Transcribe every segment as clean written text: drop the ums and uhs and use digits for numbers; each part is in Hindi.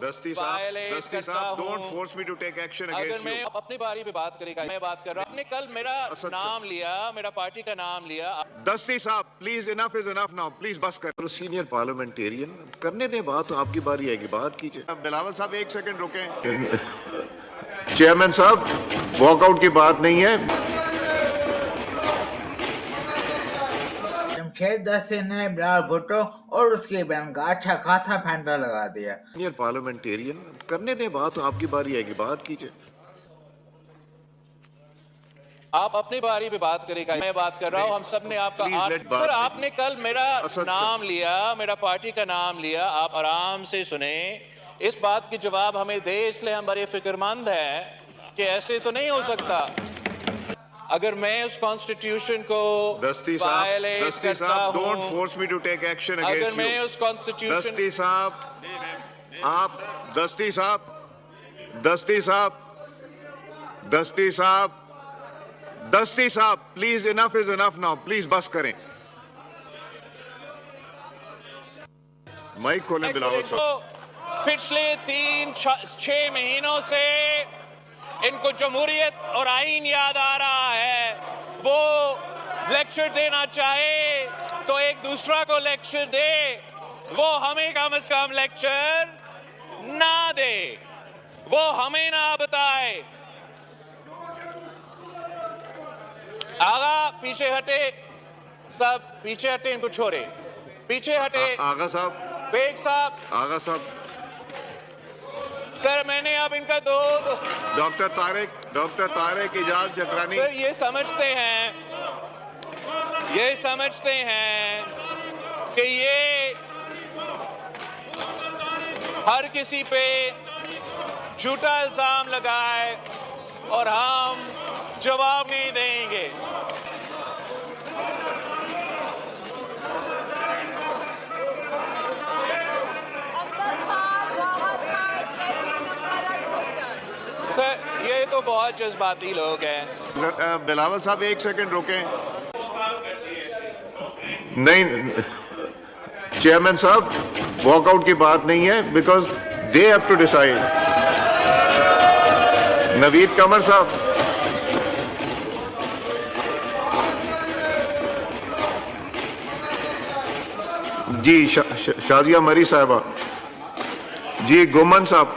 दस्ती साहब, don't force me to take action अगर अगेंस्ट मैं यू। अपनी बारी पे बात करेगा, मैं बात कर रहा हूँ। आपने कल मेरा नाम लिया, मेरा पार्टी का नाम लिया। दस्ती साहब please, enough is enough now, please बस कर। सीनियर पार्लियामेंटेरियन करने दें बात, तो आपकी बारी है कि बात कीजिए। बिलावल साहब एक सेकंड रुकें। चेयरमैन साहब, वॉकआउट की बात नहीं है। जमशेद दस्ती ने बिलावल भुट्टो और उसकी बहन का अच्छा खासा फैंटा लगा दिया। सीनियर पार्लियामेंटेरियन करने दें बात, तो आपकी बारी है कि बात कीजिए। आप अपनी बारी पे बात करेगा, मैं बात कर रहा हूँ। हम सब ने आपका सर, आपने कल मेरा नाम लिया, मेरा पार्टी का नाम लिया। आप आराम से सुने, इस बात की जवाब हमें दे, इसलिए हम बड़े फिक्रमंद हैं कि ऐसे तो नहीं हो सकता। अगर मैं उस कॉन्स्टिट्यूशन को वायलेट करता हूं, don't force me to take action against you. अगर मैं उस कॉन्स्टिट्यूशन दस्ती साहब, आप दस्ती साहब please, enough is enough now, please बस करें। माइक खोलें बिलावल साहब। पिछले 3-6 महीनों से इनको जमहूरियत और आईन याद आ रहा है। वो लेक्चर देना चाहे तो एक दूसरा को लेक्चर दे, वो हमें कम से कम लेक्चर ना दे, वो हमें ना बताए। आगा पीछे हटे, सब पीछे हटे, इनको छोड़े, पीछे हटे। आगा साहब, बेग साहब, आगा साहब, सर मैंने अब इनका डॉक्टर तारिक इजाज जकरानी। सर ये समझते हैं कि ये हर किसी पे झूठा इल्जाम लगाए और हम जवाब नहीं देंगे। सर ये तो बहुत जज्बाती लोग हैं। बिलावल साहब एक सेकंड रुकें। नहीं चेयरमैन साहब, वॉकआउट की बात नहीं है, because they have to decide. Naveed Qamar साहब, जी शाजिया मरी साहबा, जी गुमन साहब,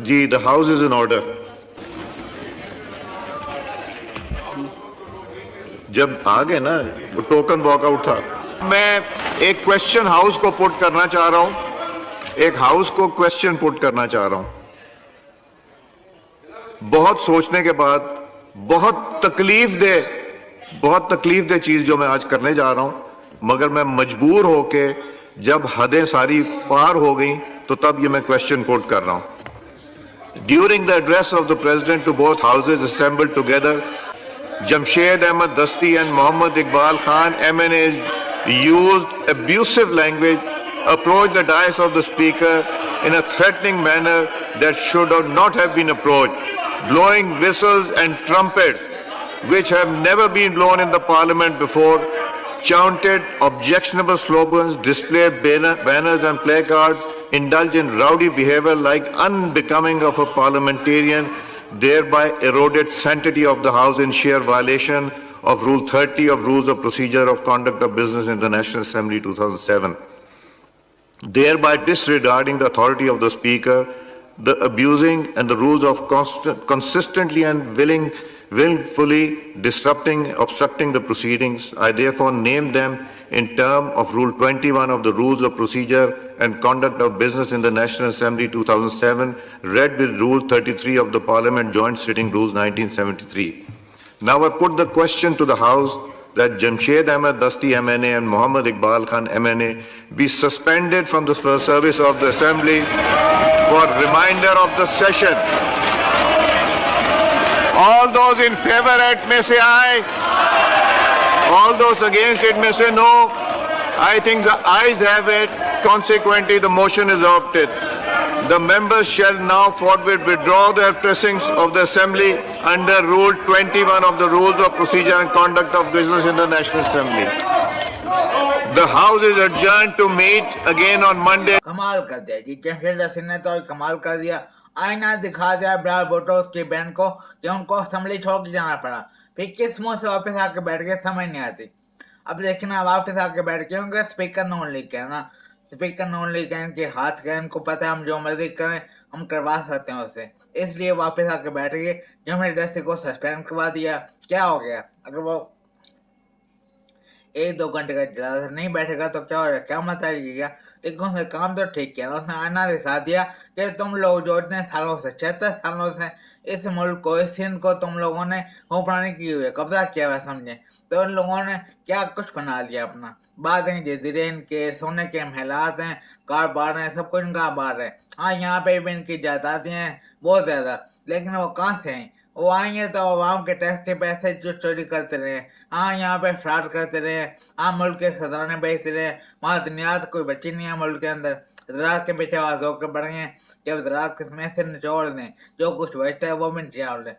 जी the house is in order. जब आ गए ना, वो टोकन वॉकआउट था। मैं एक क्वेश्चन हाउस को पुट करना चाह रहा हूं, एक हाउस को क्वेश्चन पुट करना चाह रहा हूं। बहुत सोचने के बाद, बहुत तकलीफ दे चीज जो मैं आज करने जा रहा हूं, मगर मैं मजबूर होके जब हदें सारी पार हो गई तो तब ये मैं क्वेश्चन पुट कर रहा हूं। During the address of the President to both houses assembled together, Jamshed Ahmed Dasti and Mohammad Iqbal Khan MNAs used abusive language, approached the dais of the Speaker in a threatening manner that should not have been approached, blowing whistles and trumpets which have never been blown in the Parliament before, chanted objectionable slogans, displayed banners and placards, indulge in rowdy behavior like unbecoming of a parliamentarian, thereby eroded sanctity of the House in sheer violation of Rule 30 of Rules of Procedure of Conduct of Business in the National Assembly 2007, thereby disregarding the authority of the Speaker, the abusing and the rules of consistently and willfully disrupting, obstructing the proceedings. I therefore name them in term of Rule 21 of the Rules of Procedure and Conduct of Business in the National Assembly 2007, read with Rule 33 of the Parliament Joint Sitting Rules 1973. Now I put the question to the House that Jamshed Ahmed Dasti MNA and Muhammad Iqbal Khan MNA be suspended from the service of the Assembly for remainder of the session. All those in favor it may say aye. All those against it may say no. I think the ayes have it. Consequently, the motion is adopted. The members shall now forthwith withdraw their pressings of the Assembly under Rule 21 of the Rules of Procedure and Conduct of Business in the National Assembly. The House is adjourned to meet again on Monday. कमाल कर दिया जी, जमशेद हसन ने तो कमाल कर दिया। आईना दिखा दिया ब्रार भुट्टो की बहन को कि उनको असेंबली छोड़ के जाना पड़ा, फिर किस मुंह से वापस आके बैठ गए समझ नहीं आती। अब देखना वापस आके बैठ गए होंगे, स्पीकर नॉन लीग है ना, स्पीकर नॉन लीग है, इनके हाथ का, इनको पता है हम जो मर्जी करें हम करवा सकते हैं उससे, इसलिए वापस आके बैठ गए। जमशेद दस्ती को सस्पेंड करवा दिया। क्या हो गया? अगर वो 1-2 घंटे का इजलास नहीं बैठेगा तो क्या हो जाएगा? क्या मत आएगी? लेकिन उसने काम तो ठीक किया, उसने आईना दिखा दिया कि तुम लोग जो इतने सालों से 76 सालों से इस मुल्क को, इस सिंध को तुम लोगों ने हुक्मरानी की हुई है, कब्जा किया हुआ समझे, तो इन लोगों ने क्या कुछ बना लिया अपना। बातें जजीरे इनके, सोने के महलात हैं, कार बार हैं, सब कुछ इनका बार है। हाँ, यहाँ पे भी इनकी जायदादें हैं बहुत ज्यादा, लेकिन वो कहाँ से हैं? वो आएंगे तो आवाम के टैक्स के पैसे जो चोरी करते रहे। हाँ, यहाँ पे फ्रॉड करते रहे। हाँ, मुल्क के खजाने बेचते रहे। वहाँ दुनियात कोई बची नहीं है मुल्क के अंदर। ज़राअत के पीछे आवाज होकर बढ़ गए कि ज़राअत में से निचोड़ दें, जो कुछ बचता है वो भी निचोड़ दें।